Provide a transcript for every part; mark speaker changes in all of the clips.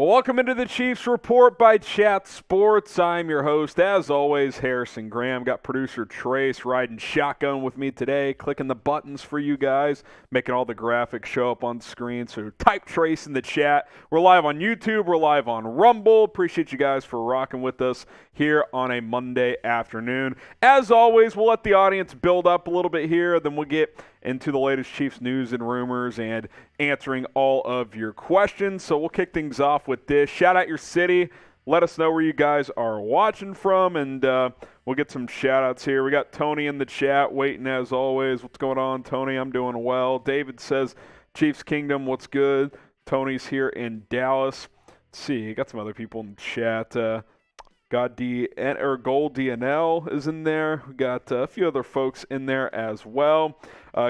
Speaker 1: Well, welcome into the Chiefs Report by Chat Sports. I'm your host, as always, Harrison Graham. Got producer Trace riding shotgun with me today, clicking the buttons for you guys, making all the graphics show up on the screen. So type Trace in the chat. We're live on YouTube. We're live on Rumble. Appreciate you guys for rocking with us here on a Monday afternoon. As always, we'll let the audience build up a little bit here, then we'll get into the latest Chiefs news and rumors and answering all of your questions. So we'll kick things off with this. Shout out your city. Let us know where you guys are watching from, and we'll get some shout outs here. We got Tony in the chat waiting as always. What's going on, Tony? I'm doing well. David says, Chiefs Kingdom, what's good? Tony's here in Dallas. Let's see, got some other people in the chat. Gold DNL is in there. We got a few other folks in there as well.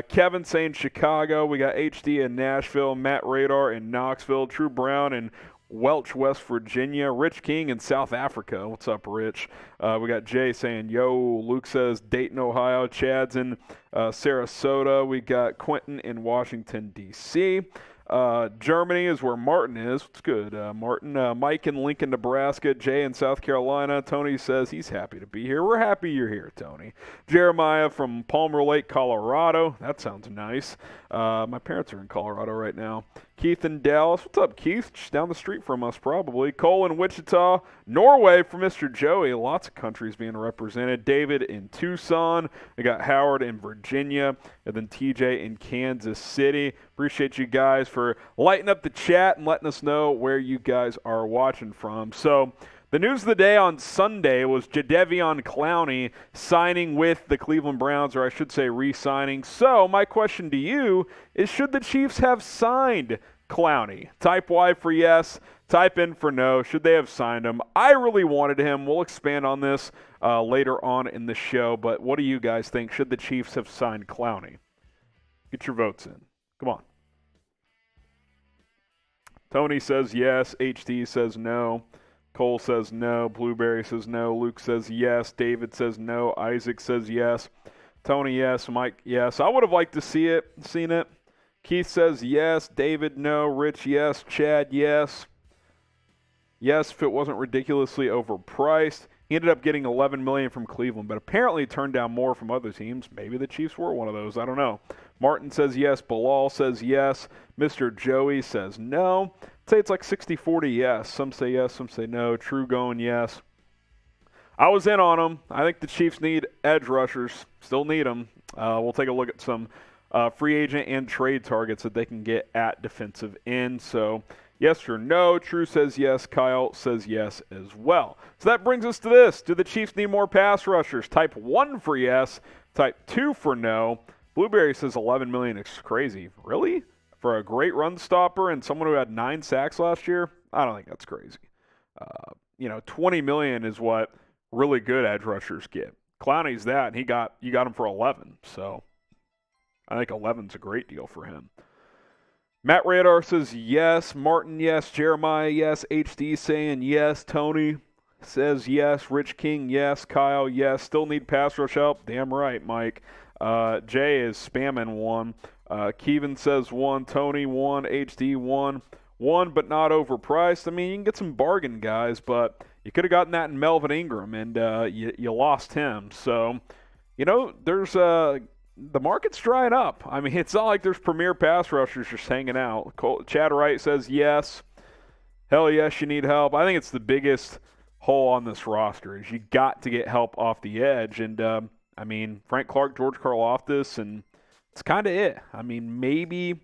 Speaker 1: Kevin saying Chicago. We got HD in Nashville. Matt Radar in Knoxville. True Brown in Welch, West Virginia. Rich King in South Africa. What's up, Rich? We got Jay saying, yo. Luke says Dayton, Ohio. Chad's in Sarasota. We got Quentin in Washington, D.C. Germany is where Martin is. What's good, Martin? Mike in Lincoln, Nebraska. Jay in South Carolina. Tony says he's happy to be here. We're happy you're here, Tony. Jeremiah from Palmer Lake, Colorado. That sounds nice. My parents are in Colorado right now. Keith in Dallas. What's up, Keith? Just down the street from us, probably. Cole in Wichita. Norway for Mr. Joey. Lots of countries being represented. David in Tucson. We got Howard in Virginia. And then TJ in Kansas City. Appreciate you guys for lighting up the chat and letting us know where you guys are watching from. So, the news of the day on Sunday was Jadeveon Clowney signing with the Cleveland Browns, or I should say re-signing. So, my question to you is, should the Chiefs have signed Clowney? Type Y for yes, type in for no. Should they have signed him? I really wanted him. We'll expand on this later on in the show, but what do you guys think? Should the Chiefs have signed Clowney? Get your votes in. Come on. Tony says yes. HD says no. Cole says no. Blueberry says no. Luke says yes. David says no. Isaac says yes. Tony, yes. Mike, yes. I would have liked to seen it. Keith says yes. David, no. Rich, yes. Chad, yes. Yes, if it wasn't ridiculously overpriced. He ended up getting $11 million from Cleveland, but apparently turned down more from other teams. Maybe the Chiefs were one of those. I don't know. Martin says yes. Bilal says yes. Mr. Joey says no. I'd say it's like 60-40 yes. Some say yes, some say no. True going yes. I was in on them. I think the Chiefs need edge rushers. Still need them. We'll take a look at some free agent and trade targets that they can get at defensive end. So yes or no. True says yes. Kyle says yes as well. So that brings us to this. Do the Chiefs need more pass rushers? Type 1 for yes. Type 2 for no. Blueberry says $11 million is crazy. Really? For a great run stopper and someone who had 9 sacks last year? I don't think that's crazy. $20 million is what really good edge rushers get. Clowney's that, and you got him for 11. So I think 11's a great deal for him. Matt Radar says yes. Martin, yes. Jeremiah, yes. HD saying yes. Tony says yes. Rich King, yes. Kyle, yes. Still need pass rush help. Damn right, Mike. Jay is spamming 1. Kevin says 1. Tony 1. HD 1. 1, but not overpriced. I mean, you can get some bargain guys, but you could have gotten that in Melvin Ingram, and you lost him. So, there's the market's drying up. I mean, it's not like there's premier pass rushers just hanging out. Chad Wright says yes. Hell yes, you need help. I think it's the biggest hole on this roster is you got to get help off the edge. And, Frank Clark, George Karlaftis, and it's kind of it. I mean, maybe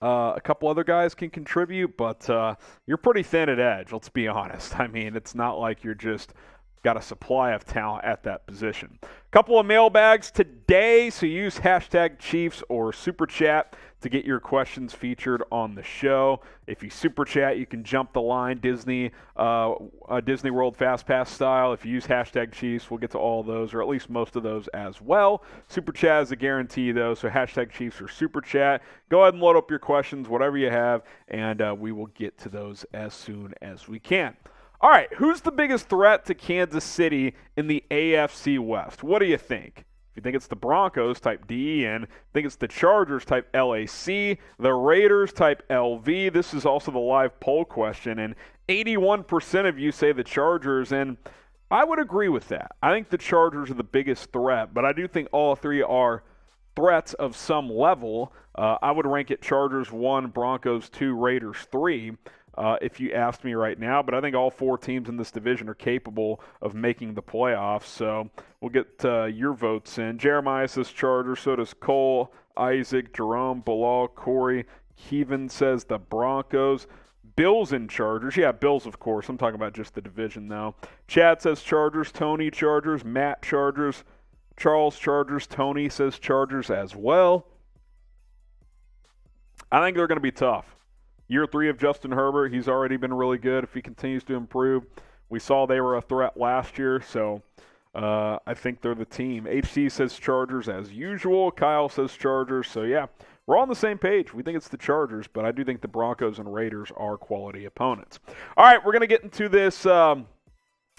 Speaker 1: a couple other guys can contribute, but you're pretty thin at edge, let's be honest. I mean, it's not like you're just got a supply of talent at that position. A couple of mailbags today, so use hashtag Chiefs or Super Chat to get your questions featured on the show. If you Super Chat, you can jump the line Disney World Fast Pass style. If you use hashtag Chiefs, we'll get to all of those, or at least most of those as well. Super Chat is a guarantee, though, so hashtag Chiefs or Super Chat. Go ahead and load up your questions, whatever you have, and we will get to those as soon as we can. All right, who's the biggest threat to Kansas City in the AFC West? What do you think? If you think it's the Broncos, type DEN. If you think it's the Chargers, type LAC. The Raiders, type LV. This is also the live poll question, and 81% of you say the Chargers, and I would agree with that. I think the Chargers are the biggest threat, but I do think all three are threats of some level. I would rank it Chargers 1, Broncos 2, Raiders 3. If you asked me right now, but I think all four teams in this division are capable of making the playoffs, so we'll get your votes in. Jeremiah says Chargers, so does Cole, Isaac, Jerome, Bilal, Corey. Kevin says the Broncos. Bills and Chargers. Yeah, Bills, of course. I'm talking about just the division, though. Chad says Chargers, Tony Chargers, Matt Chargers, Charles Chargers, Tony says Chargers as well. I think they're going to be tough. Year 3 of Justin Herbert, he's already been really good if he continues to improve. We saw they were a threat last year, so I think they're the team. HC says Chargers as usual. Kyle says Chargers. So, yeah, we're all on the same page. We think it's the Chargers, but I do think the Broncos and Raiders are quality opponents. All right, we're going to get into this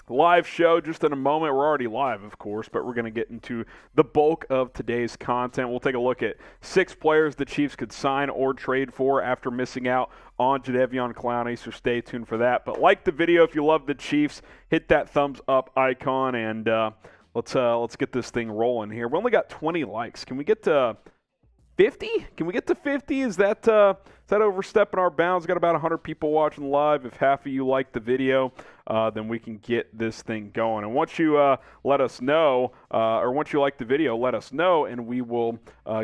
Speaker 1: live show just in a moment. We're already live, of course, but we're going to get into the bulk of today's content. We'll take a look at 6 players the Chiefs could sign or trade for after missing out on Jadeveon Clowney, so stay tuned for that. But like the video if you love the Chiefs, hit that thumbs up icon, and let's get this thing rolling here. We only got 20 likes. Can we get to 50? Can we get to 50? Is that overstepping our bounds? Got about 100 people watching live. If half of you like the video, then we can get this thing going. And once you let us know, or once you like the video, let us know, and we will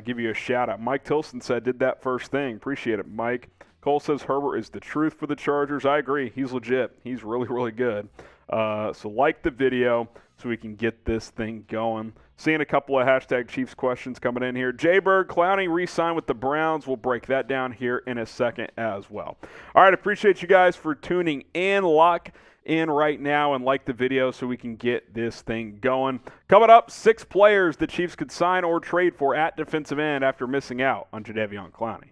Speaker 1: give you a shout out. Mike Tilson said, did that first thing. Appreciate it, Mike. Cole says Herbert is the truth for the Chargers. I agree. He's legit. He's really, really good. So like the video so we can get this thing going. Seeing a couple of hashtag Chiefs questions coming in here. Jayberg, Clowney re-signed with the Browns. We'll break that down here in a second as well. All right, appreciate you guys for tuning in. Lock in right now and like the video so we can get this thing going. Coming up, 6 players the Chiefs could sign or trade for at defensive end after missing out on Jadeveon Clowney.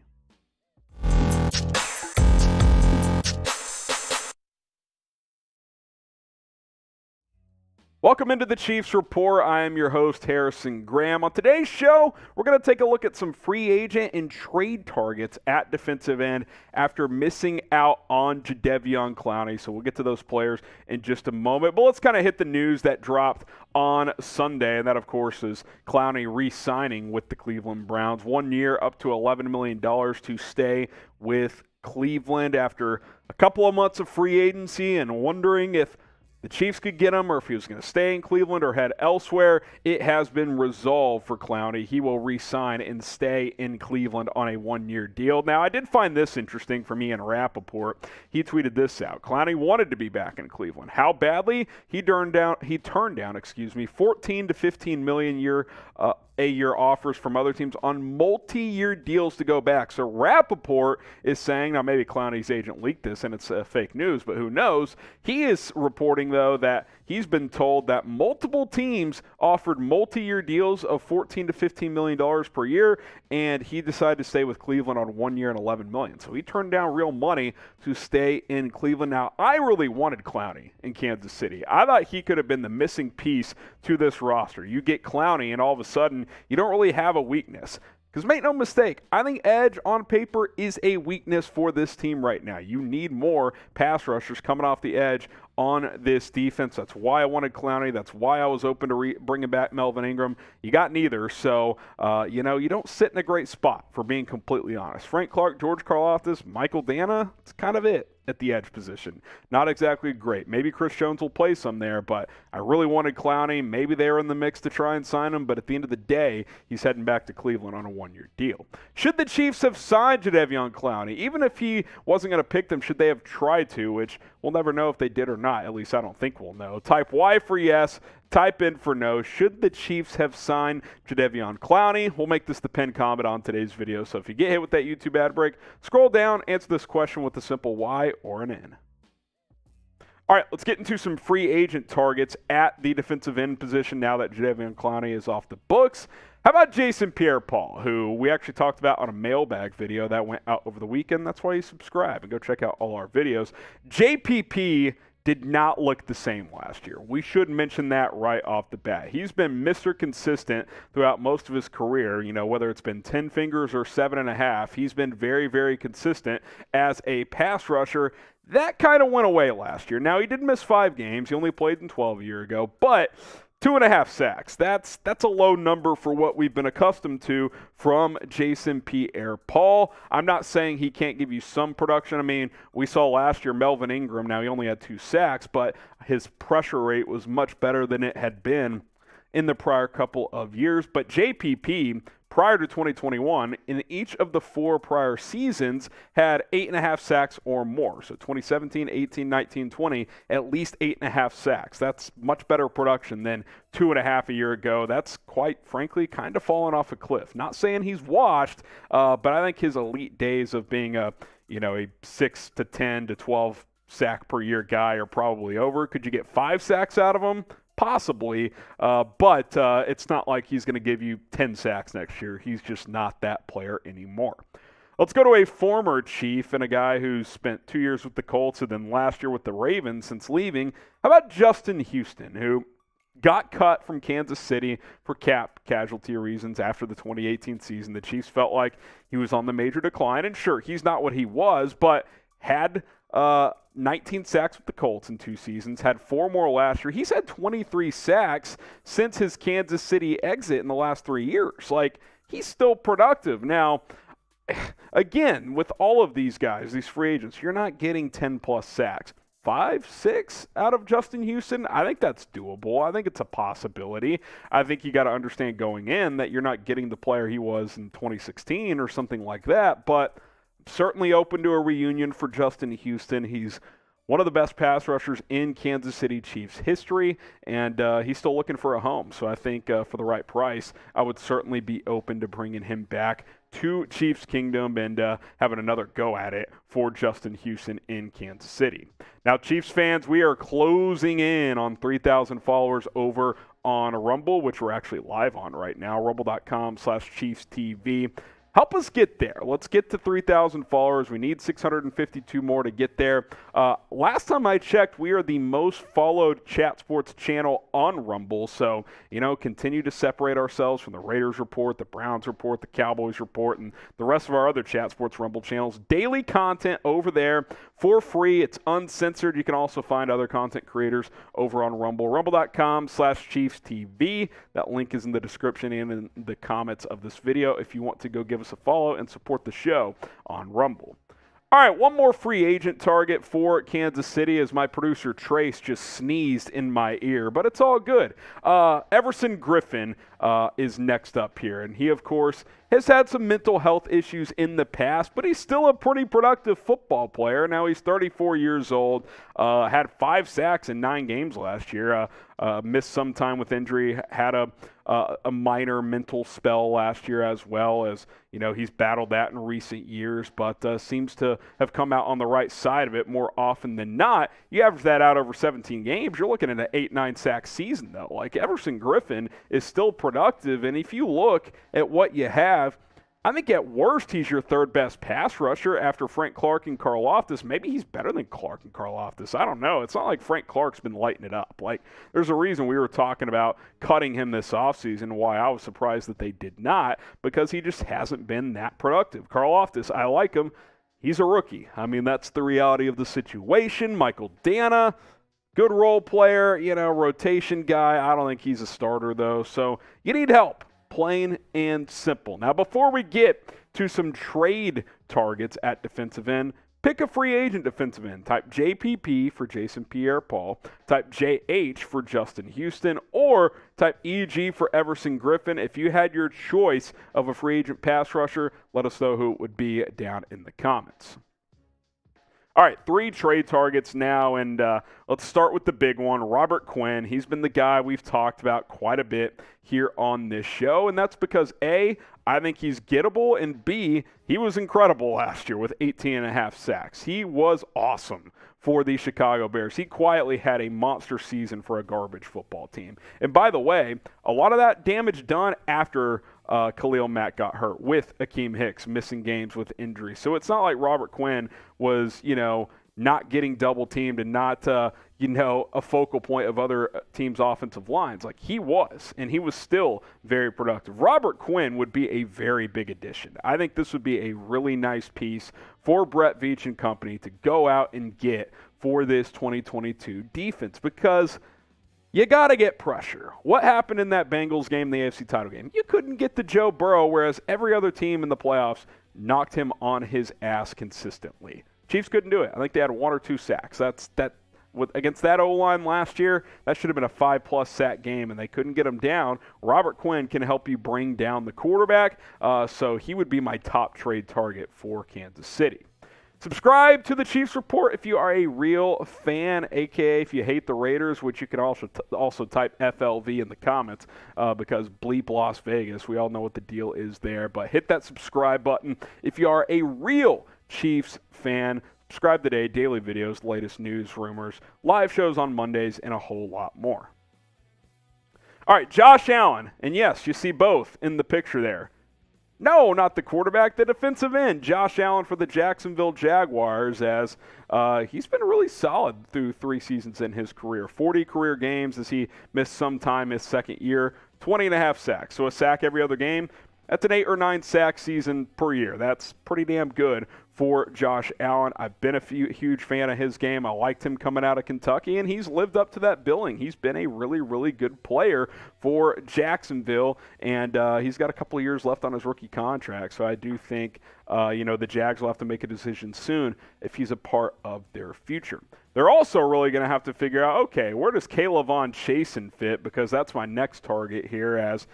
Speaker 1: Welcome into the Chiefs Report. I am your host, Harrison Graham. On today's show, we're going to take a look at some free agent and trade targets at defensive end after missing out on Jadeveon Clowney. So we'll get to those players in just a moment. But let's kind of hit the news that dropped on Sunday, and that, of course, is Clowney re-signing with the Cleveland Browns. 1 year, up to $11 million to stay with Cleveland after a couple of months of free agency and wondering if the Chiefs could get him or if he was going to stay in Cleveland or head elsewhere. It has been resolved for Clowney. He will re-sign and stay in Cleveland on a 1-year deal. Now, I did find this interesting for me in Rapoport. He tweeted this out. Clowney wanted to be back in Cleveland. How badly? He turned down 14 to 15 million a year offers from other teams on multi-year deals to go back. So Rapoport is saying, now maybe Clowney's agent leaked this and it's fake news, but who knows? He is reporting, though, that he's been told that multiple teams offered multi-year deals of $14 to $15 million per year, and he decided to stay with Cleveland on 1 year and $11 million. So he turned down real money to stay in Cleveland. Now, I really wanted Clowney in Kansas City. I thought he could have been the missing piece to this roster. You get Clowney, and all of a sudden, you don't really have a weakness. Because make no mistake, I think edge on paper is a weakness for this team right now. You need more pass rushers coming off the edge on this defense. That's why I wanted Clowney. That's why I was open to bringing back Melvin Ingram. You got neither, so, you don't sit in a great spot, for being completely honest. Frank Clark, George Karlaftis, Michael Dana, it's kind of it at the edge position. Not exactly great. Maybe Chris Jones will play some there, but I really wanted Clowney. Maybe they were in the mix to try and sign him, but at the end of the day, he's heading back to Cleveland on a 1-year deal. Should the Chiefs have signed Jadeveon Clowney? Even if he wasn't going to pick them, should they have tried to, which we'll never know if they did or not. At least I don't think we'll know. Type Y for yes. Type in for no. Should the Chiefs have signed Jadeveon Clowney? We'll make this the pinned comment on today's video. So if you get hit with that YouTube ad break, scroll down, answer this question with a simple Y or an N. All right, let's get into some free agent targets at the defensive end position now that Jadeveon Clowney is off the books. How about Jason Pierre-Paul, who we actually talked about on a mailbag video that went out over the weekend? That's why you subscribe and go check out all our videos. JPP did not look the same last year. We should mention that right off the bat. He's been Mr. Consistent throughout most of his career, whether it's been 10 fingers or 7.5. He's been very, very consistent as a pass rusher. That kind of went away last year. Now, he did miss 5 games. He only played in 12 a year ago, but 2.5 sacks. That's a low number for what we've been accustomed to from Jason Pierre-Paul. I'm not saying he can't give you some production. I mean, we saw last year Melvin Ingram. Now, he only had 2 sacks, but his pressure rate was much better than it had been in the prior couple of years. But JPP, prior to 2021, in each of the 4 prior seasons, had 8.5 sacks or more. So 2017, 18, 19, 20, at least 8.5 sacks. That's much better production than 2.5 a year ago. That's quite frankly kind of fallen off a cliff. Not saying he's washed, but I think his elite days of being a 6 to 10 to 12 sack per year guy are probably over. Could you get 5 sacks out of him? Possibly, but it's not like he's going to give you 10 sacks next year. He's just not that player anymore. Let's go to a former Chief and a guy who spent 2 years with the Colts and then last year with the Ravens since leaving. How about Justin Houston, who got cut from Kansas City for cap casualty reasons after the 2018 season? The Chiefs felt like he was on the major decline, and sure, he's not what he was, but had 19 sacks with the Colts in 2 seasons, had 4 more last year. He's had 23 sacks since his Kansas City exit in the last 3 years. Like, he's still productive. Now, again, with all of these guys, these free agents, you're not getting 10-plus sacks. 5, 6 out of Justin Houston, I think that's doable. I think it's a possibility. I think you got to understand going in that you're not getting the player he was in 2016 or something like that, but certainly open to a reunion for Justin Houston. He's one of the best pass rushers in Kansas City Chiefs history, and he's still looking for a home. So I think for the right price, I would certainly be open to bringing him back to Chiefs Kingdom and having another go at it for Justin Houston in Kansas City. Now, Chiefs fans, we are closing in on 3,000 followers over on Rumble, which we're actually live on right now, rumble.com/ChiefsTV. Help us get there. Let's get to 3,000 followers. We need 652 more to get there. Last time I checked, we are the most followed chat sports channel on Rumble. So, continue to separate ourselves from the Raiders Report, the Browns Report, the Cowboys Report, and the rest of our other chat sports Rumble channels. Daily content over there for free. It's uncensored. You can also find other content creators over on Rumble. Rumble.com/ChiefsTV. That link is in the description and in the comments of this video if you want to go give us a follow and support the show on Rumble. All right, one more free agent target for Kansas City as my producer Trace just sneezed in my ear, but it's all good. Everson Griffen is next up here, and he, of course, has had some mental health issues in the past, but he's still a pretty productive football player. Now he's 34 years old, had 5 sacks in 9 games last year, missed some time with injury, had a minor mental spell last year as well as, he's battled that in recent years, but seems to have come out on the right side of it more often than not. You average that out over 17 games, you're looking at an 8-9 sack season, though. Like, Everson Griffen is still productive, and if you look at what you have, I think at worst he's your 3rd best pass rusher after Frank Clark and Karlaftis. Maybe he's better than Clark and Karlaftis. I don't know. It's not like Frank Clark's been lighting it up. Like, there's a reason we were talking about cutting him this offseason, why I was surprised that they did not, because he just hasn't been that productive. Karlaftis, I like him. He's a rookie. I mean, that's the reality of the situation. Michael Dana, good role player, rotation guy. I don't think he's a starter, though. So you need help. Plain and simple. Now, before we get to some trade targets at defensive end, pick a free agent defensive end. Type JPP for Jason Pierre-Paul, type JH for Justin Houston, or type EG for Everson Griffen. If you had your choice of a free agent pass rusher, let us know who it would be down in the comments. All right, 3 trade targets now, and let's start with the big one, Robert Quinn. He's been the guy we've talked about quite a bit here on this show, and that's because, A, I think he's gettable, and B, he was incredible last year with 18.5 sacks. He was awesome for the Chicago Bears. He quietly had a monster season for a garbage football team. And by the way, a lot of that damage done after Khalil Mack got hurt with Akeem Hicks missing games with injury. So it's not like Robert Quinn was, not getting double teamed and not, a focal point of other teams' offensive lines. Like he was, and he was still very productive. Robert Quinn would be a very big addition. I think this would be a really nice piece for Brett Veach and company to go out and get for this 2022 defense, because you got to get pressure. What happened in that Bengals game, the AFC title game? You couldn't get to Joe Burrow, whereas every other team in the playoffs knocked him on his ass consistently. Chiefs couldn't do it. I think they had 1 or 2 sacks. Against that O-line last year, that should have been a 5+ sack game, and they couldn't get him down. Robert Quinn can help you bring down the quarterback, so he would be my top trade target for Kansas City. Subscribe to the Chiefs Report if you are a real fan, a.k.a. if you hate the Raiders, which you can also type FLV in the comments because bleep Las Vegas. We all know what the deal is there. But hit that subscribe button if you are a real Chiefs fan. Subscribe today. Daily videos, latest news, rumors, live shows on Mondays, and a whole lot more. All right, Josh Allen. And yes, you see both in the picture there. No, not the quarterback, the defensive end, Josh Allen for the Jacksonville Jaguars, as he's been really solid through 3 seasons in his career. 40 career games as he missed some time his second year, 20.5 sacks. So a sack every other game. That's an 8 or 9 sack season per year. That's pretty damn good for Josh Allen. I've been a huge fan of his game. I liked him coming out of Kentucky, and he's lived up to that billing. He's been a really, really good player for Jacksonville, and he's got a couple of years left on his rookie contract. So I do think, the Jags will have to make a decision soon if he's a part of their future. They're also really going to have to figure out, okay, where does Jadeveon Clowney fit? Because that's my next target here, as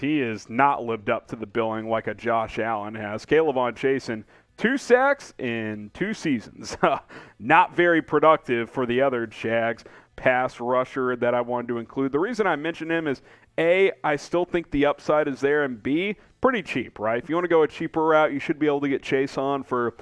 Speaker 1: he has not lived up to the billing like a Josh Allen has. Jadeveon Clowney, 2 sacks in 2 seasons. Not very productive for the other Jags pass rusher that I wanted to include. The reason I mention him is, A, I still think the upside is there, and B, pretty cheap, right? If you want to go a cheaper route, you should be able to get Chase on for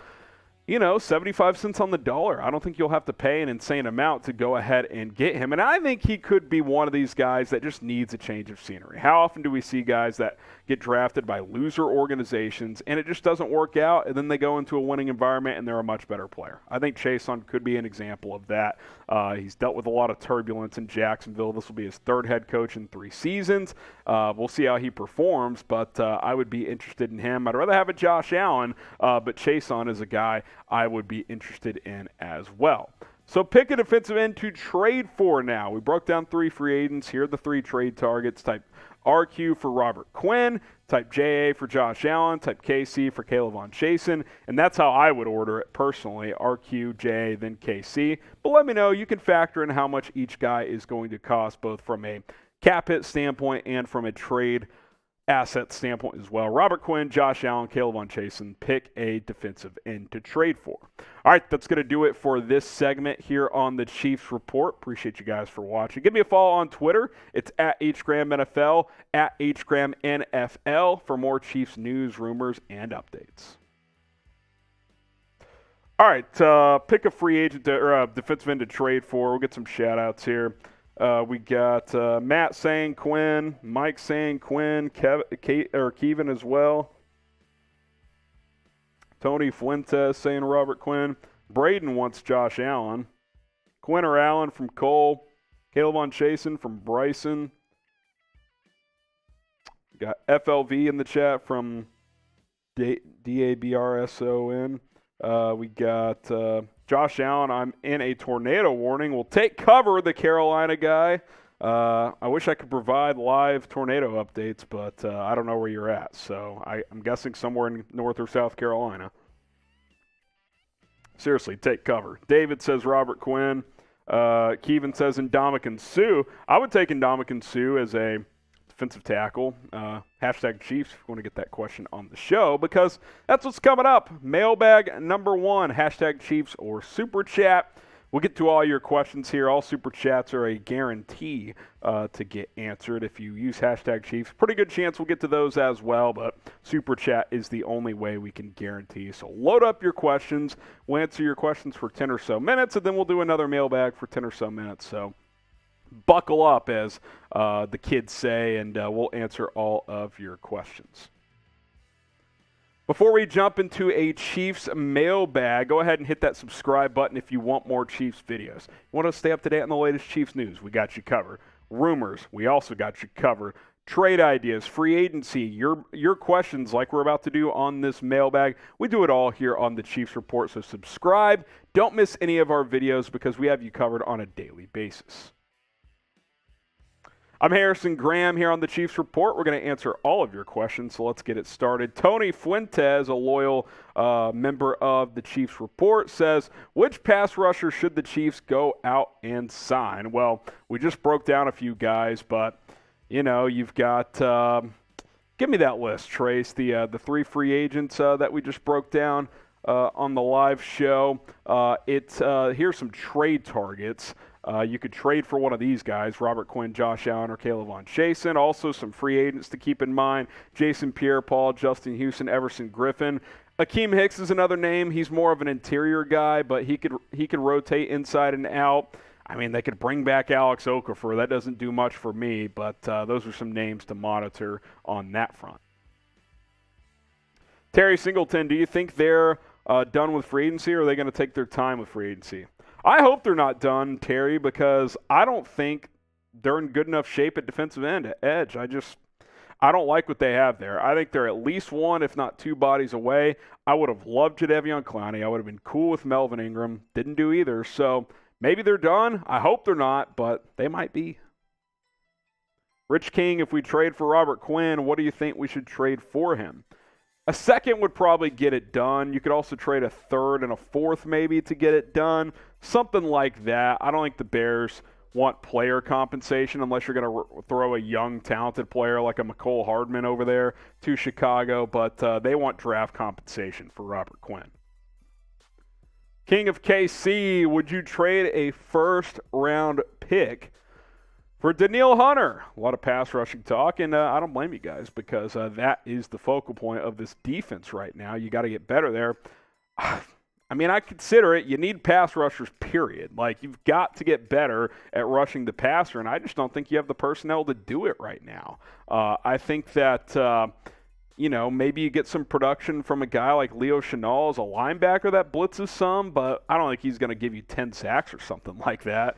Speaker 1: 75 cents on the dollar. I don't think you'll have to pay an insane amount to go ahead and get him. And I think he could be one of these guys that just needs a change of scenery. How often do we see guys that get drafted by loser organizations and it just doesn't work out, and then they go into a winning environment and they're a much better player? I think Chason could be an example of that. He's dealt with a lot of turbulence in Jacksonville. This will be his 3rd head coach in 3 seasons. We'll see how he performs, but I would be interested in him. I'd rather have a Josh Allen, but Chason is a guy I would be interested in as well. So pick a defensive end to trade for now. We broke down 3 free agents. Here are the 3 trade targets. Type RQ for Robert Quinn, type JA for Josh Allen, type KC for Jadeveon Clowney, and that's how I would order it personally, RQ, JA, then KC. But let me know. You can factor in how much each guy is going to cost, both from a cap hit standpoint and from a trade asset standpoint as well. Robert Quinn, Josh Allen, Jadeveon Clowney, pick a defensive end to trade for. All right, that's going to do it for this segment here on the Chiefs Report. Appreciate you guys for watching. Give me a follow on Twitter. It's at HGramNFL, at HGramNFL for more Chiefs news, rumors, and updates. All right, pick a free agent or a defensive end to trade for. We'll get some shout-outs here. We got Matt saying Quinn, Mike saying Quinn, Kevin as well. Tony Fuentes saying Robert Quinn. Braden wants Josh Allen. Quinn or Allen from Cole. Jadeveon Clowney from Bryson. Got FLV in the chat from DABRSON. We got Josh Allen, I'm in a tornado warning. We'll take cover, the Carolina guy. I wish I could provide live tornado updates, but I don't know where you're at. So I'm guessing somewhere in North or South Carolina. Seriously, take cover. David says Robert Quinn. Kevin says Ndamukong Suh. I would take Ndamukong Suh as a defensive tackle. Hashtag Chiefs if you want to get that question on the show, because that's what's coming up. Mailbag number 1, hashtag Chiefs or Super Chat. We'll get to all your questions here. All Super Chats are a guarantee to get answered. If you use hashtag Chiefs, pretty good chance we'll get to those as well, but Super Chat is the only way we can guarantee. So load up your questions. We'll answer your questions for 10 or so minutes, and then we'll do another mailbag for 10 or so minutes. So buckle up, as the kids say, and we'll answer all of your questions. Before we jump into a Chiefs mailbag, go ahead and hit that subscribe button if you want more Chiefs videos. You want to stay up to date on the latest Chiefs news? We got you covered. Rumors, we also got you covered. Trade ideas, free agency, your questions like we're about to do on this mailbag. We do it all here on the Chiefs Report, so subscribe. Don't miss any of our videos because we have you covered on a daily basis. I'm Harrison Graham here on the Chiefs Report. We're going to answer all of your questions, so let's get it started. Tony Fuentes, a loyal member of the Chiefs Report, says, which pass rusher should the Chiefs go out and sign? Well, we just broke down a few guys, but, you know, you've got give me that list, Trace, the 3 free agents that we just broke down on the live show. Here's some trade targets. You could trade for one of these guys, Robert Quinn, Josh Allen, or Caleb Von Chasen. Also, some free agents to keep in mind, Jason Pierre-Paul, Justin Houston, Everson, Griffen. Akeem Hicks is another name. He's more of an interior guy, but he could rotate inside and out. I mean, they could bring back Alex Okafor. That doesn't do much for me, but those are some names to monitor on that front. Terry Singleton, do you think they're done with free agency, or are they going to take their time with free agency? I hope they're not done, Terry, because I don't think they're in good enough shape at defensive end, at edge. I don't like what they have there. I think they're at least 1, if not 2 bodies away. I would have loved Jadeveon Clowney. I would have been cool with Melvin Ingram. Didn't do either. So maybe they're done. I hope they're not, but they might be. Rich King, if we trade for Robert Quinn, what do you think we should trade for him? A second would probably get it done. You could also trade a third and a fourth maybe to get it done. Something like that. I don't think the Bears want player compensation unless you're going to throw a young, talented player like a McCole Hardman over there to Chicago, but they want draft compensation for Robert Quinn. King of KC, would you trade a first-round pick for Danielle Hunter? A lot of pass rushing talk, and I don't blame you guys because that is the focal point of this defense right now. You got to get better there. I mean, I consider it. You need pass rushers, period. Like, you've got to get better at rushing the passer, and I just don't think you have the personnel to do it right now. I think that, maybe you get some production from a guy like Leo Chenal as a linebacker that blitzes some, but I don't think he's going to give you 10 sacks or something like that.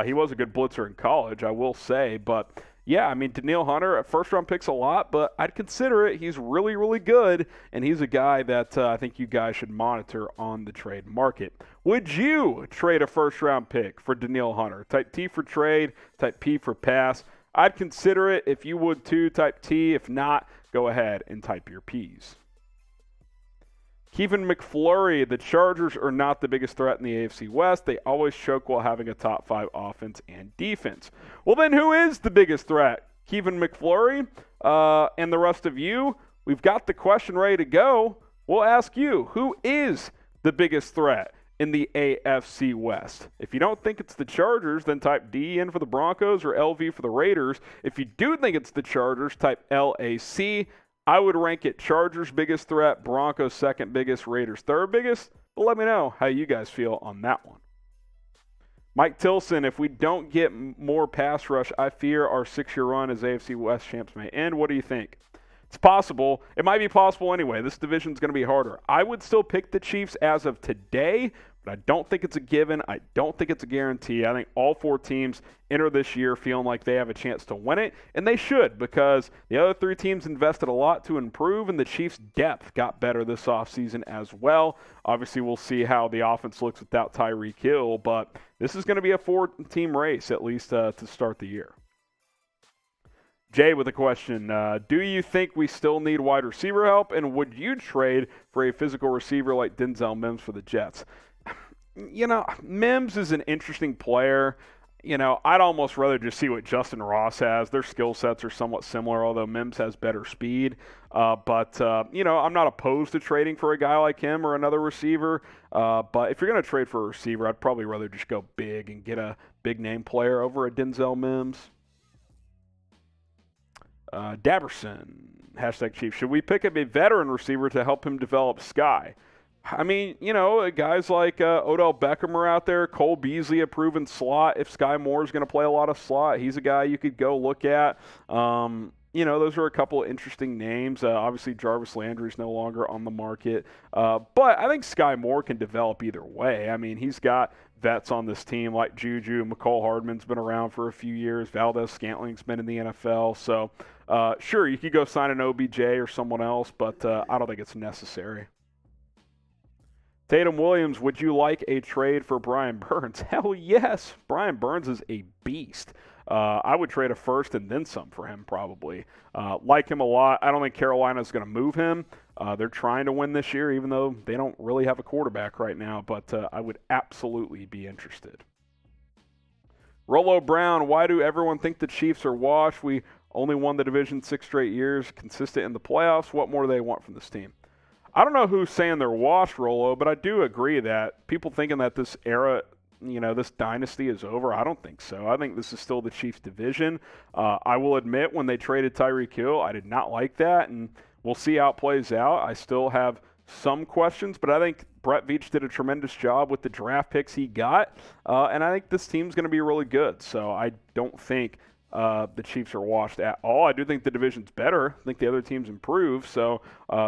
Speaker 1: He was a good blitzer in college, I will say, but yeah, I mean, Danielle Hunter, first-round picks a lot, but I'd consider it. He's really, really good, and he's a guy that I think you guys should monitor on the trade market. Would you trade a first-round pick for Danielle Hunter? Type T for trade, type P for pass. I'd consider it. If you would too, type T. If not, go ahead and type your Ps. Kevin McFlurry, the Chargers are not the biggest threat in the AFC West. They always choke while having a top 5 offense and defense. Well, then who is the biggest threat? Kevin McFlurry and the rest of you? We've got the question ready to go. We'll ask you, who is the biggest threat in the AFC West? If you don't think it's the Chargers, then type D in for the Broncos or LV for the Raiders. If you do think it's the Chargers, type LAC. I would rank it Chargers biggest threat, Broncos second biggest, Raiders third biggest. But let me know how you guys feel on that one. Mike Tilson, if we don't get more pass rush, I fear our 6-year run as AFC West champs may end. What do you think? It's possible. It might be possible anyway. This division's going to be harder. I would still pick the Chiefs as of today, but I don't think it's a given. I don't think it's a guarantee. I think all 4 teams enter this year feeling like they have a chance to win it, and they should because the other 3 teams invested a lot to improve, and the Chiefs' depth got better this offseason as well. Obviously, we'll see how the offense looks without Tyreek Hill, but this is going to be a 4-team race at least to start the year. Jay with a question, do you think we still need wide receiver help, and would you trade for a physical receiver like Denzel Mims for the Jets? Mims is an interesting player. I'd almost rather just see what Justin Ross has. Their skill sets are somewhat similar, although Mims has better speed. But I'm not opposed to trading for a guy like him or another receiver. But if you're going to trade for a receiver, I'd probably rather just go big and get a big-name player over a Denzel Mims. Daberson, #Chief. Should we pick up a veteran receiver to help him develop Sky? I mean, guys like Odell Beckham are out there. Cole Beasley, a proven slot. If Sky Moore is going to play a lot of slot, he's a guy you could go look at. those are a couple of interesting names. Obviously, Jarvis Landry's no longer on the market. But I think Sky Moore can develop either way. I mean, he's got vets on this team like Juju. McCole Hardman's been around for a few years. Valdez Scantling's been in the NFL. So, sure, you could go sign an OBJ or someone else, but I don't think it's necessary. Tatum Williams, would you like a trade for Brian Burns? Hell yes. Brian Burns is a beast. I would trade a first and then some for him probably. Like him a lot. I don't think Carolina's going to move him. They're trying to win this year, even though they don't really have a quarterback right now. But I would absolutely be interested. Rollo Brown, why do everyone think the Chiefs are washed? We only won the division 6 straight years, consistent in the playoffs. What more do they want from this team? I don't know who's saying they're washed, Rollo, but I do agree that people thinking that this era, this dynasty is over, I don't think so. I think this is still the Chiefs' division. I will admit, when they traded Tyreek Hill, I did not like that, and we'll see how it plays out. I still have some questions, but I think Brett Veach did a tremendous job with the draft picks he got, and I think this team's going to be really good. So I don't think the Chiefs are washed at all. I do think the division's better. I think the other teams improve, so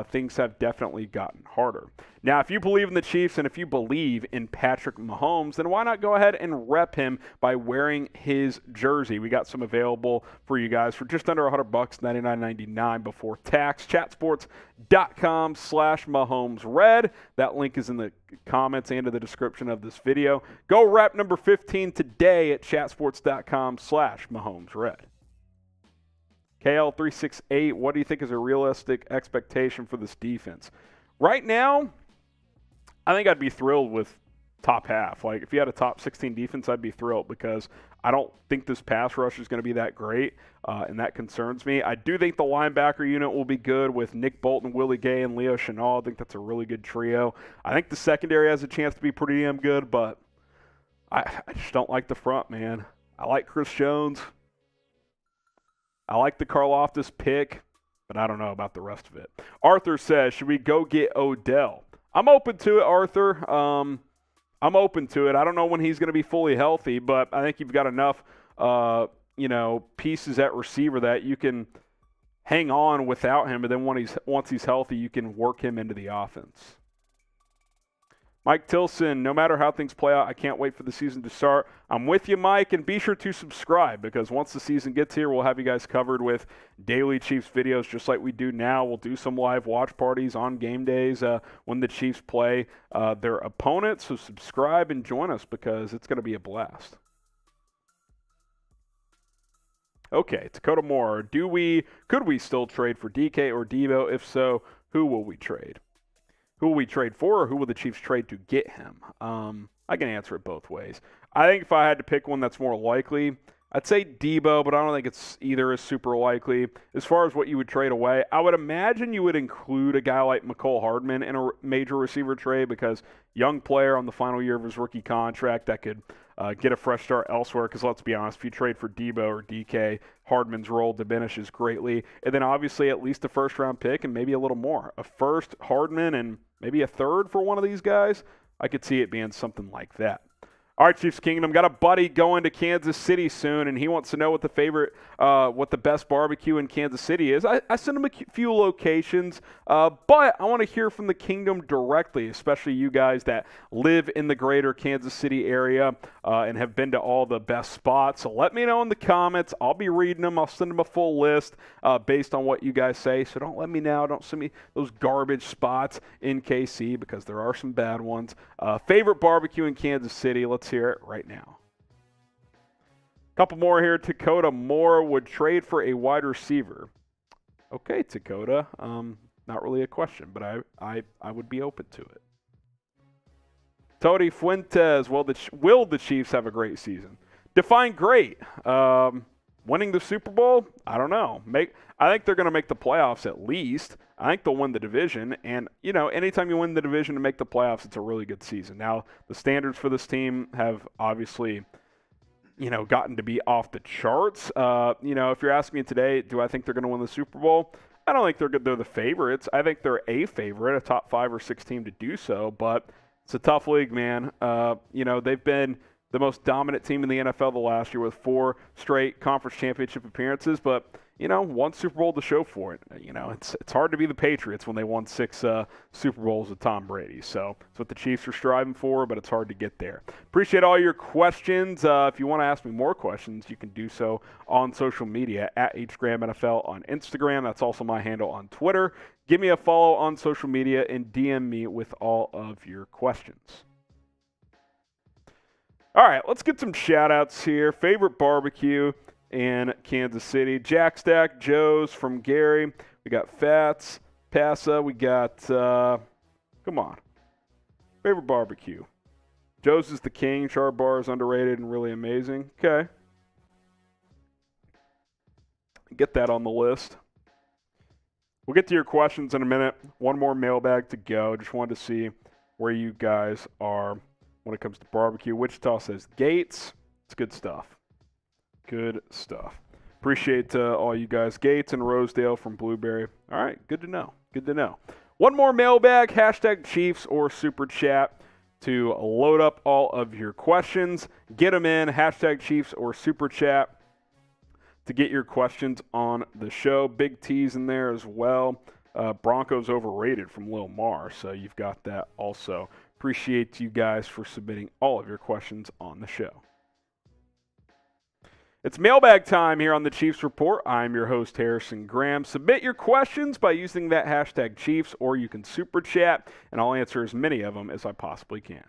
Speaker 1: things have definitely gotten harder. Now, if you believe in the Chiefs and if you believe in Patrick Mahomes, then why not go ahead and rep him by wearing his jersey? We got some available for you guys for just under $100, $99.99 before tax. Chatsports.com/MahomesRed. That link is in the comments and in the description of this video. Go rep number 15 today at chatsports.com/MahomesRed. KL368, what do you think is a realistic expectation for this defense? Right now, I think I'd be thrilled with top half. Like, if you had a top 16 defense, I'd be thrilled because I don't think this pass rush is going to be that great, and that concerns me. I do think the linebacker unit will be good with Nick Bolton, Willie Gay, and Leo Chenal. I think that's a really good trio. I think the secondary has a chance to be pretty damn good, but I just don't like the front, man. I like Chris Jones. I like the Karlaftis pick, but I don't know about the rest of it. Arthur says, should we go get Odell? I'm open to it, Arthur. I'm open to it. I don't know when he's going to be fully healthy, but I think you've got enough, pieces at receiver that you can hang on without him, and then once he's healthy, you can work him into the offense. Mike Tilson, no matter how things play out, I can't wait for the season to start. I'm with you, Mike, and be sure to subscribe because once the season gets here, we'll have you guys covered with daily Chiefs videos just like we do now. We'll do some live watch parties on game days when the Chiefs play their opponents. So subscribe and join us because it's going to be a blast. Okay, Dakota Moore, could we still trade for DK or Devo? If so, who will we trade? Who will we trade for, or who will the Chiefs trade to get him? I can answer it both ways. I think if I had to pick one that's more likely, I'd say Debo, but I don't think it's either as super likely. As far as what you would trade away, I would imagine you would include a guy like McCole Hardman in a major receiver trade because young player on the final year of his rookie contract that could get a fresh start elsewhere because let's be honest, if you trade for Debo or DK, Hardman's role diminishes greatly. And then obviously at least a first-round pick and maybe a little more. A first, Hardman, and maybe a third for one of these guys. I could see it being something like that. All right, Chiefs Kingdom, got a buddy going to Kansas City soon, and he wants to know what the best barbecue in Kansas City is. I sent him a few locations, but I want to hear from the Kingdom directly, especially you guys that live in the greater Kansas City area and have been to all the best spots. So let me know in the comments. I'll be reading them. I'll send them a full list based on what you guys say. So don't let me know. Don't send me those garbage spots in KC because there are some bad ones. Favorite barbecue in Kansas City. Let's hear it right now. Couple more here. Dakota Moore would trade for a wide receiver. Okay, Dakota. Not really a question, but I would be open to it. Tony Fuentes, will the Chiefs have a great season? Define great. Winning the Super Bowl? I don't know. I think they're going to make the playoffs at least. I think they'll win the division. And, anytime you win the division and make the playoffs, it's a really good season. Now, the standards for this team have obviously, gotten to be off the charts. If you're asking me today, do I think they're going to win the Super Bowl? I don't think they're the favorites. I think they're a favorite, a top 5 or 6 team to do so. But it's a tough league, man. They've been the most dominant team in the NFL the last year with 4 straight conference championship appearances. But, won Super Bowl to show for it. It's hard to be the Patriots when they won 6 Super Bowls with Tom Brady. So it's what the Chiefs are striving for, but it's hard to get there. Appreciate all your questions. If you want to ask me more questions, you can do so on social media at HGramNFL on Instagram. That's also my handle on Twitter. Give me a follow on social media and DM me with all of your questions. All right, let's get some shout-outs here. Favorite barbecue in Kansas City. Jack Stack, Joe's from Gary. We got Fats, Passa. We got, come on. Favorite barbecue. Joe's is the king. Char bar is underrated and really amazing. Okay. Get that on the list. We'll get to your questions in a minute. One more mailbag to go. Just wanted to see where you guys are when it comes to barbecue. Wichita says Gates. It's good stuff. Good stuff. Appreciate all you guys. Gates and Rosedale from Blueberry. All right, good to know. Good to know. One more mailbag, hashtag Chiefs or Super Chat to load up all of your questions. Get them in, hashtag Chiefs or Super Chat to get your questions on the show. Big T's in there as well. Broncos overrated from Lil Mar, so you've got that also. Appreciate you guys for submitting all of your questions on the show. It's mailbag time here on the Chiefs Report. I'm your host, Harrison Graham. Submit your questions by using that hashtag Chiefs, or you can super chat, and I'll answer as many of them as I possibly can.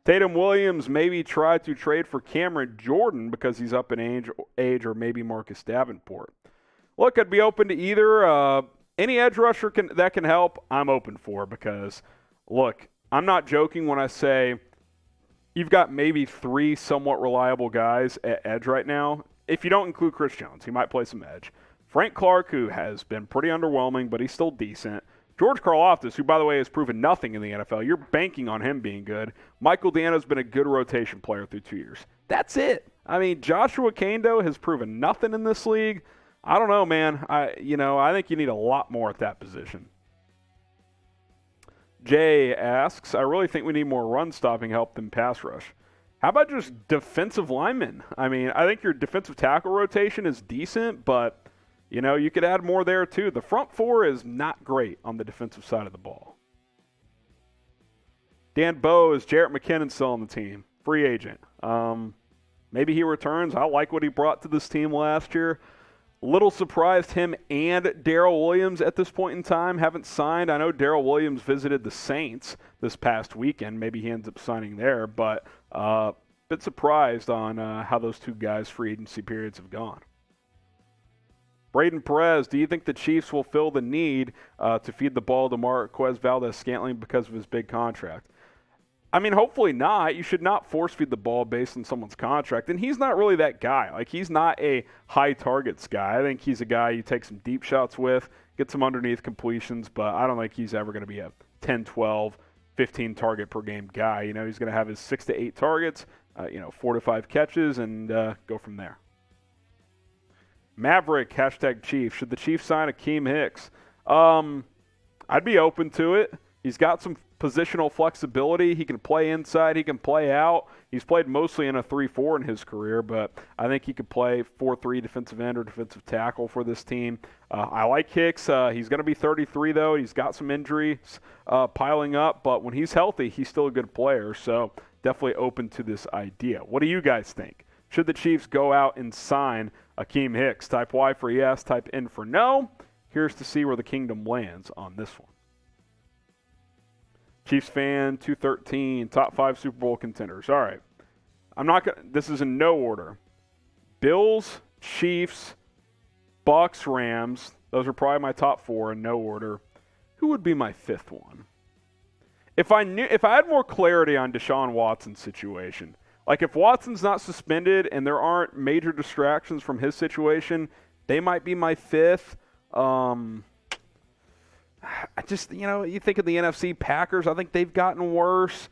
Speaker 1: Tatum Williams maybe try to trade for Cameron Jordan because he's up in age or maybe Marcus Davenport. Look, I'd be open to either. Any edge rusher that can help, I'm open for because, look, I'm not joking when I say you've got maybe 3 somewhat reliable guys at edge right now. If you don't include Chris Jones, he might play some edge. Frank Clark, who has been pretty underwhelming, but he's still decent. George Karlaftis, who, by the way, has proven nothing in the NFL. You're banking on him being good. Michael Dano's been a good rotation player through 2 years. That's it. I mean, Joshua Kando has proven nothing in this league. I don't know, man. I think you need a lot more at that position. Jay asks, I really think we need more run-stopping help than pass rush. How about just defensive linemen? I mean, I think your defensive tackle rotation is decent, but, you could add more there too. The front 4 is not great on the defensive side of the ball. Dan Bowe, is Jarrett McKinnon still on the team? Free agent. Maybe he returns. I like what he brought to this team last year. Little surprised him and Darrell Williams at this point in time haven't signed. I know Darrell Williams visited the Saints this past weekend. Maybe he ends up signing there, but bit surprised on how those 2 guys' free agency periods have gone. Braden Perez, do you think the Chiefs will fill the need to feed the ball to Marquez Valdes-Scantling because of his big contract? I mean, hopefully not. You should not force-feed the ball based on someone's contract. And he's not really that guy. Like, he's not a high-targets guy. I think he's a guy you take some deep shots with, get some underneath completions, but I don't think he's ever going to be a 10, 12, 15 target per game guy. He's going to have his 6 to 8 targets, 4 to 5 catches, and go from there. Maverick, hashtag Chiefs. Should the Chiefs sign Akeem Hicks? I'd be open to it. He's got some positional flexibility. He can play inside. He can play out. He's played mostly in a 3-4 in his career, but I think he could play 4-3 defensive end or defensive tackle for this team. I like Hicks. He's going to be 33, though. He's got some injuries piling up, but when he's healthy, he's still a good player, so definitely open to this idea. What do you guys think? Should the Chiefs go out and sign Akeem Hicks? Type Y for yes, type N for no. Here's to see where the kingdom lands on this one. Chiefs fan 213, top 5 Super Bowl contenders. All right. This is in no order. Bills, Chiefs, Bucks, Rams. Those are probably my top 4 in no order. Who would be my 5th one? If I had more clarity on Deshaun Watson's situation, like if Watson's not suspended and there aren't major distractions from his situation, they might be my 5th. I just, you think of the NFC Packers, I think they've gotten worse.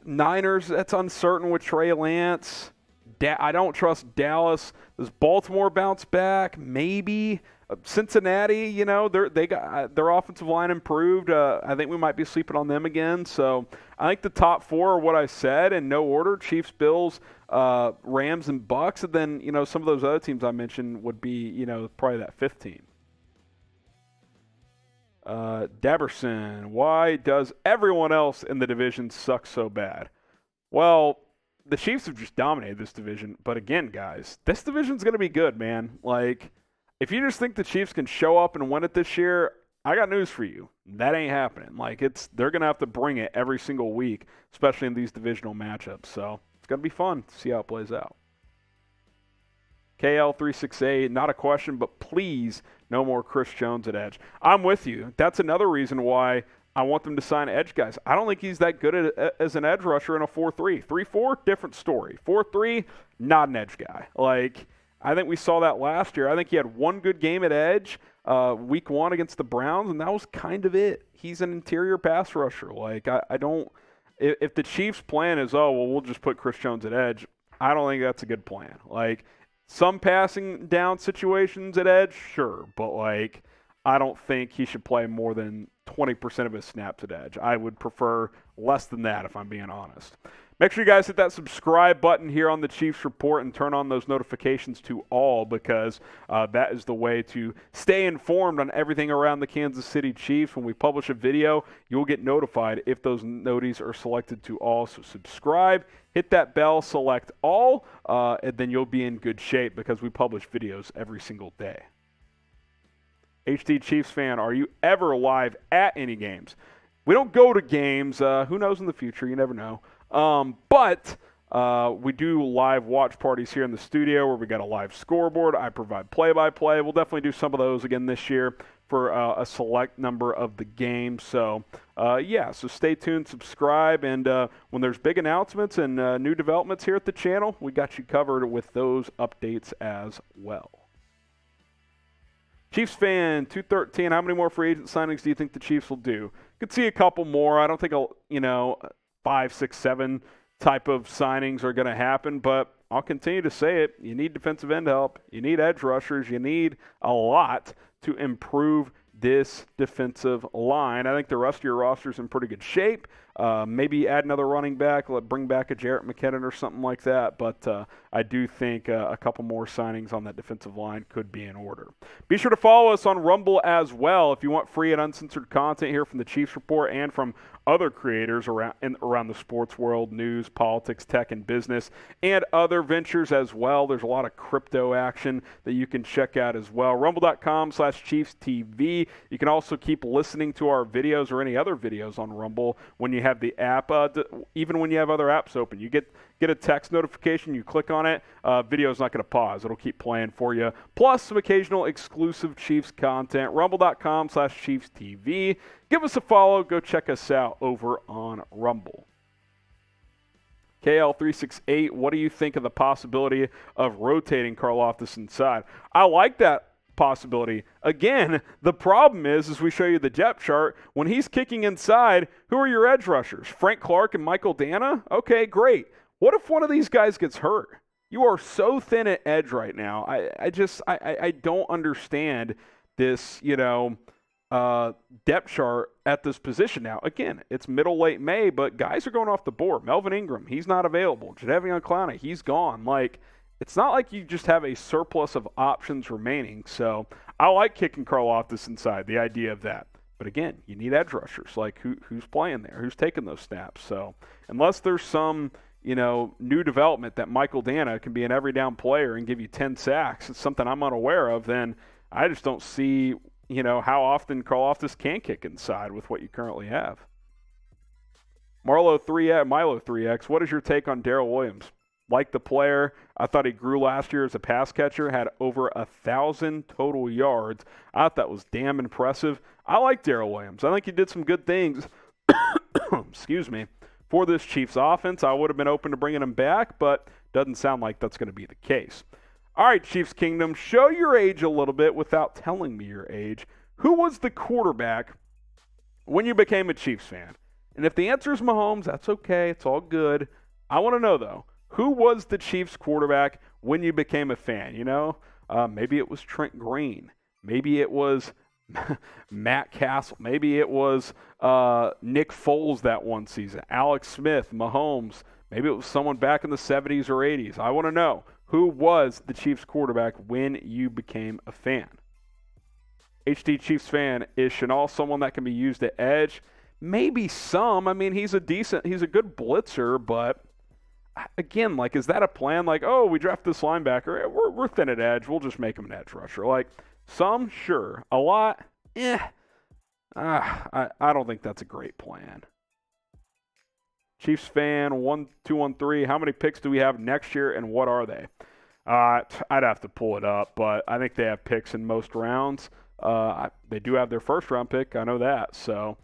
Speaker 1: Niners, that's uncertain with Trey Lance. I don't trust Dallas. Does Baltimore bounce back? Maybe. Cincinnati, they got their offensive line improved. I think we might be sleeping on them again. So I think the top 4 are what I said in no order: Chiefs, Bills, Rams and Bucks, and then, some of those other teams I mentioned would be, probably that fifth team. Deverson, why does everyone else in the division suck so bad? Well, the Chiefs have just dominated this division. But again, guys, this division's going to be good, man. Like, if you just think the Chiefs can show up and win it this year, I got news for you. That ain't happening. Like, they're going to have to bring it every single week, especially in these divisional matchups. So it's going to be fun to see how it plays out. KL368, not a question, but please no more Chris Jones at edge. I'm with you. That's another reason why I want them to sign edge guys. I don't think he's that good as an edge rusher in a 4-3. 3-4, different story. 4-3, not an edge guy. Like, I think we saw that last year. I think he had one good game at edge, week 1 against the Browns, and that was kind of it. He's an interior pass rusher. Like, I don't – if the Chiefs' plan is, we'll just put Chris Jones at edge, I don't think that's a good plan. Like, some passing down situations at edge, sure, but, like, I don't think he should play more than 20% of his snaps at edge. I would prefer less than that, if I'm being honest. Make sure you guys hit that subscribe button here on the Chiefs Report and turn on those notifications to all, because that is the way to stay informed on everything around the Kansas City Chiefs. When we publish a video, you'll get notified if those noties are selected to all. So subscribe, hit that bell, select all, and then you'll be in good shape because we publish videos every single day. HD Chiefs fan, are you ever live at any games? We don't go to games. Who knows in the future? You never know. But we do live watch parties here in the studio where we got a live scoreboard. I provide play-by-play. We'll definitely do some of those again this year for a select number of the games. So, so stay tuned, subscribe, and when there's big announcements and new developments here at the channel, we got you covered with those updates as well. Chiefs fan 213, how many more free agent signings do you think the Chiefs will do? Could see a couple more. I don't think 5, 6, 7 type of signings are going to happen, but I'll continue to say it. You need defensive end help. You need edge rushers. You need a lot to improve this defensive line. I think the rest of your roster is in pretty good shape. Maybe add another running back, bring back a Jarrett McKinnon or something like that. But I do think a couple more signings on that defensive line could be in order. Be sure to follow us on Rumble as well if you want free and uncensored content here from the Chiefs Report and from other creators around the sports world, news, politics, tech, and business, and other ventures as well. There's a lot of crypto action that you can check out as well. Rumble.com/ChiefsTV. You can also keep listening to our videos or any other videos on Rumble when you have the app, even when you have other apps open. You get a text notification, you click on it, video's not going to pause. It'll keep playing for you. Plus some occasional exclusive Chiefs content. Rumble.com/ChiefsTV. Give us a follow. Go check us out over on Rumble. KL368, what do you think of the possibility of rotating Karlaftis inside? I like that possibility. Again, the problem is we show you the depth chart. When he's kicking inside, who are your edge rushers? Frank Clark and Michael Dana? Okay, great. What if one of these guys gets hurt? You are so thin at edge right now. I don't understand this, depth chart at this position now. Again, it's late May, but guys are going off the board. Melvin Ingram, he's not available. Jadeveon Clowney, he's gone. Like, it's not like you just have a surplus of options remaining. So I like kicking Karlaftis inside, the idea of that. But again, you need edge rushers. Like, who's playing there? Who's taking those snaps? So unless there's some, new development that Michael Dana can be an every down player and give you 10 sacks, it's something I'm unaware of, then I just don't see, how often Karlaftis can kick inside with what you currently have. Milo 3X, what is your take on Darrell Williams? Like the player, I thought he grew last year as a pass catcher, had over 1,000 total yards. I thought that was damn impressive. I like Darrell Williams. I think he did some good things, excuse me, for this Chiefs offense. I would have been open to bringing him back, but doesn't sound like that's going to be the case. All right, Chiefs Kingdom, show your age a little bit without telling me your age. Who was the quarterback when you became a Chiefs fan? And if the answer is Mahomes, that's okay. It's all good. I want to know, though, who was the Chiefs quarterback when you became a fan? Maybe it was Trent Green. Maybe it was Matt Castle. Maybe it was Nick Foles that one season. Alex Smith, Mahomes. Maybe it was someone back in the 70s or 80s. I want to know, who was the Chiefs quarterback when you became a fan? HD Chiefs fan, is Chenal someone that can be used at edge? Maybe some. I mean, he's a good blitzer, but again, like, is that a plan? Like, oh, we draft this linebacker. We're thin at edge. We'll just make him an edge rusher. Like, some, sure. A lot, I don't think that's a great plan. Chiefs fan, 1213. How many picks do we have next year, and what are they? I'd have to pull it up, but I think they have picks in most rounds. They do have their first-round pick. I know that. So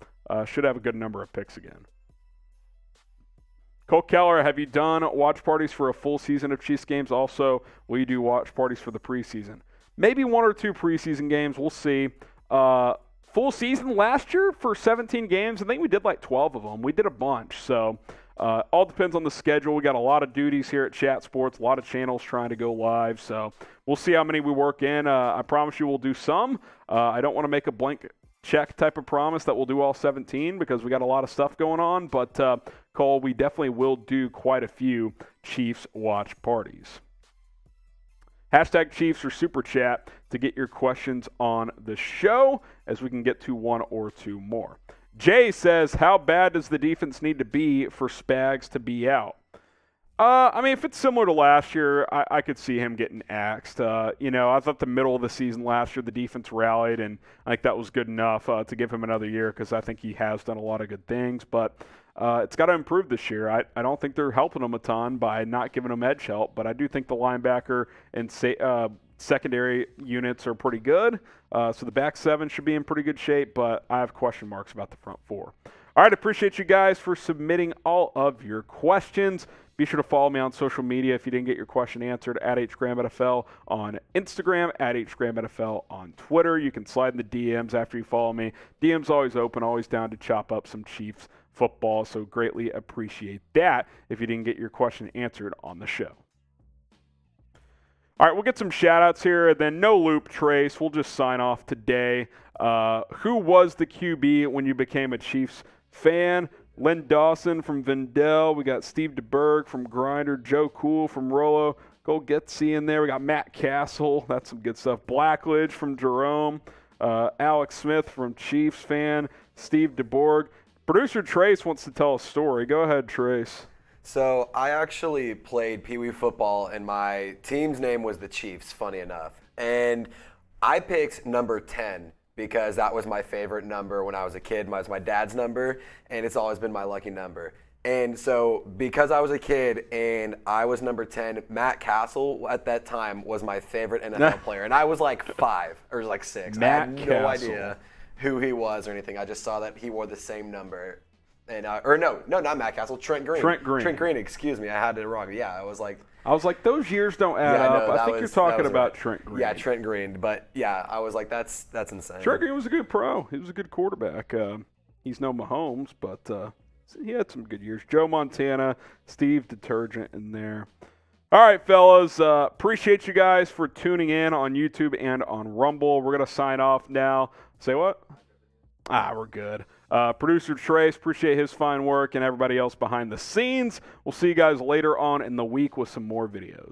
Speaker 1: should have a good number of picks again. Cole Keller, have you done watch parties for a full season of Chiefs games? Also, will you do watch parties for the preseason? Maybe 1 or 2 preseason games. We'll see. Full season last year for 17 games. I think we did like 12 of them. We did a bunch. So all depends on the schedule. We got a lot of duties here at Chat Sports, a lot of channels trying to go live. So we'll see how many we work in. I promise you we'll do some. I don't want to make a blank check type of promise that we'll do all 17 because we got a lot of stuff going on. But, Cole, we definitely will do quite a few Chiefs watch parties. Hashtag Chiefs or Super Chat to get your questions on the show as we can get to 1 or 2 more. Jay says, how bad does the defense need to be for Spags to be out? I mean, if it's similar to last year, I could see him getting axed. I thought the middle of the season last year, the defense rallied, and I think that was good enough to give him another year because I think he has done a lot of good things. But it's got to improve this year. I don't think they're helping him a ton by not giving him edge help, but I do think the linebacker and secondary units are pretty good. So the back 7 should be in pretty good shape, but I have question marks about the front 4. All right, appreciate you guys for submitting all of your questions. Be sure to follow me on social media if you didn't get your question answered, at HGramNFL on Instagram, at HGramNFL on Twitter. You can slide in the DMs after you follow me. DM's always open, always down to chop up some Chiefs football, so greatly appreciate that if you didn't get your question answered on the show. All right, we'll get some shout-outs here, and then no loop trace. We'll just sign off today. Who was the QB when you became a Chiefs fan? Len Dawson from Vendel. We got Steve DeBerg from Grinder. Joe Cool from Rollo. Go Getsy in there. We got Matt Castle. That's some good stuff. Blackledge from Jerome. Alex Smith from Chiefs fan. Steve DeBorg. Producer Trace wants to tell a story. Go ahead, Trace.
Speaker 2: So I actually played Pee Wee football, and my team's name was the Chiefs, funny enough. And I picked number 10 because that was my favorite number when I was a kid. It was my dad's number, and it's always been my lucky number. And so because I was a kid and I was number 10, Matt Castle at that time was my favorite NFL player. And I was like 5 or like 6. I had no idea who he was or anything. I just saw that he wore the same number. And no, not Matt Castle, Trent Green. Trent Green, excuse me. I had it wrong. Yeah, I was like, those years don't add up. I think you're talking about Trent Green. Yeah, Trent Green. But yeah, I was like, that's insane.
Speaker 1: Trent Green was a good pro. He was a good quarterback. He's no Mahomes, but he had some good years. Joe Montana, Steve Detergent in there. All right, fellas. Appreciate you guys for tuning in on YouTube and on Rumble. We're going to sign off now. Say what? We're good. Producer Trace, appreciate his fine work, and everybody else behind the scenes. We'll see you guys later on in the week with some more videos.